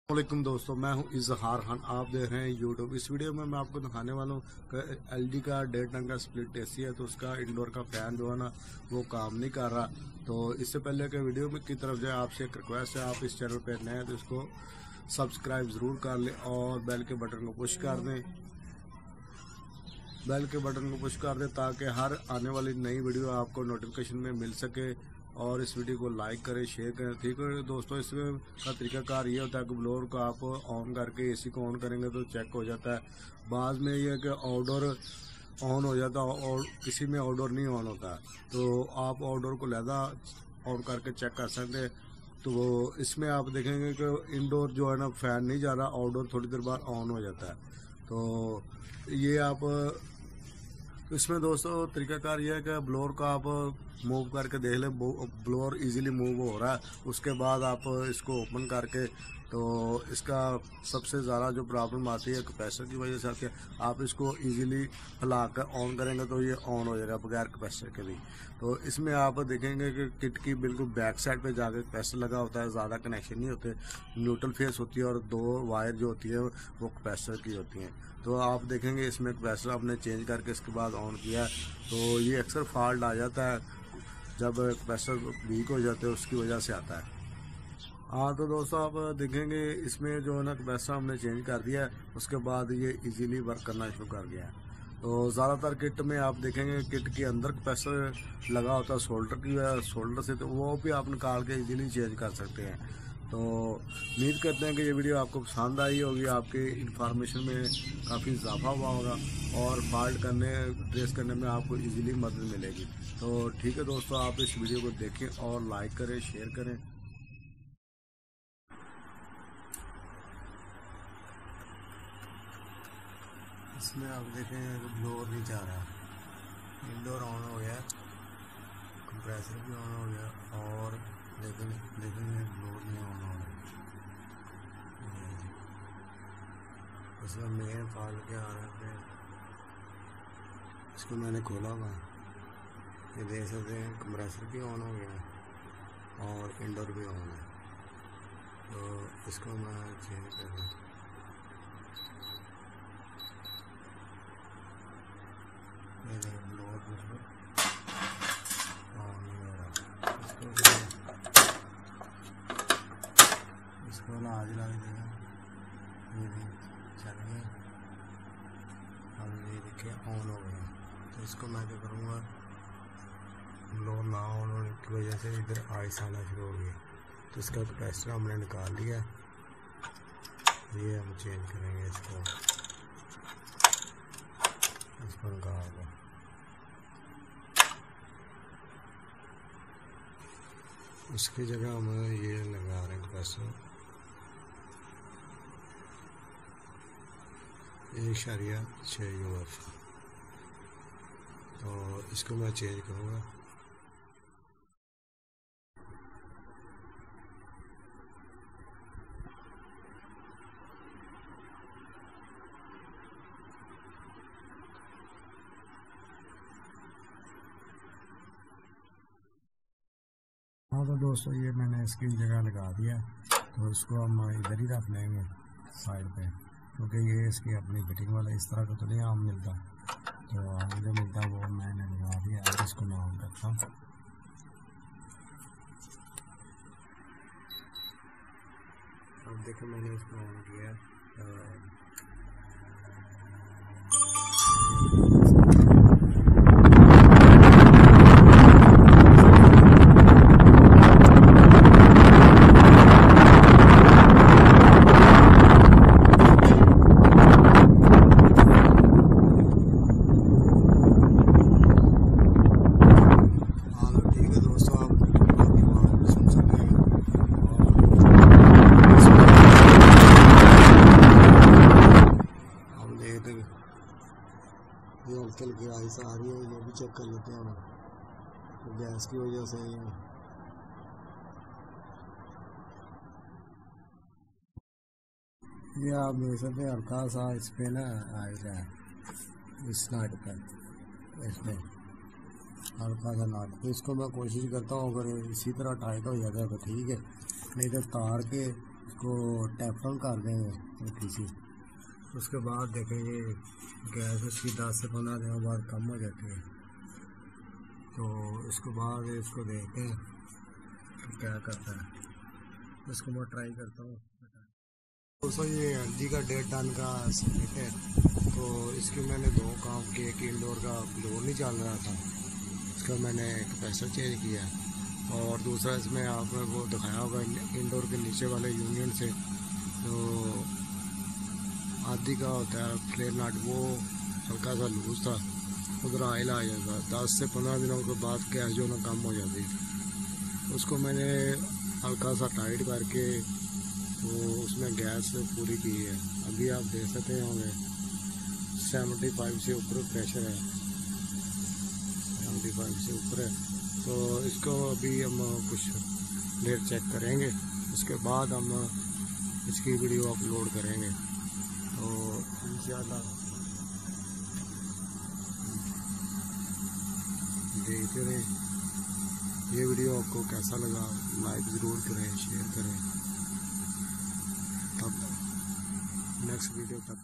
वालेकुम दोस्तों, मैं हूं इजहार खान। आप देख रहे हैं यूट्यूब। इस वीडियो में मैं आपको दिखाने वाला हूं एलजी का 1.5 टन का स्प्लिट एसी है, तो उसका इंडोर का फैन जो है ना वो काम नहीं कर रहा। तो इससे पहले के वीडियो में की तरफ जो है आपसे एक रिक्वेस्ट है, आप इस चैनल पर नए हैं तो इसको सब्सक्राइब ज़रूर कर लें और बेल के बटन को पुश कर दें। बेल के बटन को पुश कर दें ताकि हर आने वाली नई वीडियो आपको नोटिफिकेशन में मिल सके। और इस वीडियो को लाइक करें, शेयर करें। ठीक है दोस्तों, इसमें का तरीकाकार ये होता है कि ब्लोअर को आप ऑन करके एसी को ऑन करेंगे तो चेक हो जाता है। बाद में ये है कि आउटडोर ऑन हो जाता है और किसी में आउटडोर नहीं ऑन होता, तो आप आउटडोर को लहदा ऑन करके चेक कर सकते हैं। तो इसमें आप देखेंगे कि इंडोर जो है ना फैन नहीं जा रहा, आउटडोर थोड़ी देर बाद ऑन हो जाता है। तो ये आप इसमें दोस्तों तरीकाकार यह है कि ब्लोअर का आप मूव करके देख लें, ब्लोअर इजीली मूव हो रहा है। उसके बाद आप इसको ओपन करके, तो इसका सबसे ज़्यादा जो प्रॉब्लम आती है कैपेसिटर की वजह से आती है। आप इसको इजीली हिला कर ऑन करेंगे तो ये ऑन हो जाएगा बगैर कैपेसिटर के भी। तो इसमें आप देखेंगे कि किट की बिल्कुल बैक साइड पे जाकर कैपेसिटर लगा होता है, ज़्यादा कनेक्शन नहीं होते, न्यूट्रल फेस होती है और दो वायर जो होती है वो कैपेसिटर की होती हैं। तो आप देखेंगे इसमें कैपेसिटर आपने चेंज करके इसके बाद ऑन किया, तो ये अक्सर फॉल्ट आ जाता है जब कैपेसिटर वीक हो जाते हैं, उसकी वजह से आता है। हाँ तो दोस्तों आप देखेंगे इसमें जो है ना कैपेसिटर हमने चेंज कर दिया है, उसके बाद ये इजीली वर्क करना शुरू कर गया है। तो ज़्यादातर किट में आप देखेंगे किट के अंदर कैपेसिटर लगा होता है शोल्डर से, तो वो भी आप निकाल के इजीली चेंज कर सकते हैं। तो उम्मीद करते हैं कि ये वीडियो आपको पसंद आई होगी, आपके इंफॉर्मेशन में काफ़ी इजाफा हुआ होगा और फॉल्ट ट्रेस करने में आपको इजीली मदद मिलेगी। तो ठीक है दोस्तों, आप इस वीडियो को देखें और लाइक करें, शेयर करें। इसमें आप देखें ब्लोअर नहीं जा रहा, इंडोर ऑन हो गया, कंप्रेसर भी ऑन हो गया, और लेकिन ब्लोअर नहीं ऑन हो रहा। इसमें मेन फॉल्ट क्या आ रहा है, इसको मैंने खोला हुआ, ये देख सकते हैं कंप्रेसर भी ऑन हो गया और इंडोर भी ऑन है। तो इसको मैं चेंज कर रहा हूँ। ब्लोअर ऑन नहीं हो रहा, इसको ना आज ला देगा, ये नहीं चल गया, अब ये देखिए ऑन हो गया। तो इसको मैं क्या करूँगा, ब्लोअर ना ऑन होने की वजह से इधर आइस आना शुरू हो गया, तो इसका कैपेसिटर हमने निकाल लिया, ये हम चेंज करेंगे इसको निकाल दो। उसकी जगह हम ये लगा रहे हैं कैपेसिटर 1.6 UF। तो इसको मैं चेंज करूँगा। हाँ तो दोस्तों, ये मैंने इसकी जगह लगा दिया, तो इसको हम इधर ही रख लेंगे साइड पे, क्योंकि ये इसकी अपनी फिटिंग वाला इस तरह का तो नहीं आम मिलता, तो आम जो मिलता है वो मैंने लगा दिया। अब इसको मैं ऑन करता हूँ। अब देखो मैंने इसको ऑन किया, ये हल्की हल्की आइस आ रही है, ये भी चेक कर लेते हैं हम, तो गैस की वजह से ये आप देख सकते हैं हल्का सा इस पर ना आएगा, इस नाट पर इसमें हल्का सा नाट। तो इसको मैं कोशिश करता हूँ अगर इसी तरह टाइट हो जाता है तो ठीक है, नहीं तो तार के इसको टेफलॉन कर देंगे किसी। उसके बाद देखेंगे गैस इसकी 10 से 15 दिनों बाद कम हो जाती है, तो इसके बाद इसको देखते हैं तो क्या करता है। इसको मैं ट्राई करता हूँ। दोस्तों ये LG का 1.5 टन का सॉकेट है, तो इसके मैंने 2 काम किए। एक इंडोर का ब्लोअर नहीं चल रहा था, इसका मैंने कैपेसिटर चेंज किया, और दूसरा इसमें आपने वो दिखाया होगा इंडोर के नीचे वाले यूनियन से तो आदि का होता है फ्लेयर नट, वो हल्का सा लूज था, उधर ऑयल आ जाता। 10 से 15 दिनों के बाद गैस जो ना कम हो जाती, उसको मैंने हल्का सा टाइट करके तो उसमें गैस पूरी की है। अभी आप देख सकते होंगे 75 से ऊपर प्रेशर है, 75 से ऊपर है। तो इसको अभी हम कुछ देर चेक करेंगे, उसके बाद हम इसकी वीडियो अपलोड करेंगे। तो इंशाल्लाह देखते रहें। ये वीडियो आपको कैसा लगा लाइक ज़रूर करें, शेयर करें। तब नेक्स्ट वीडियो तक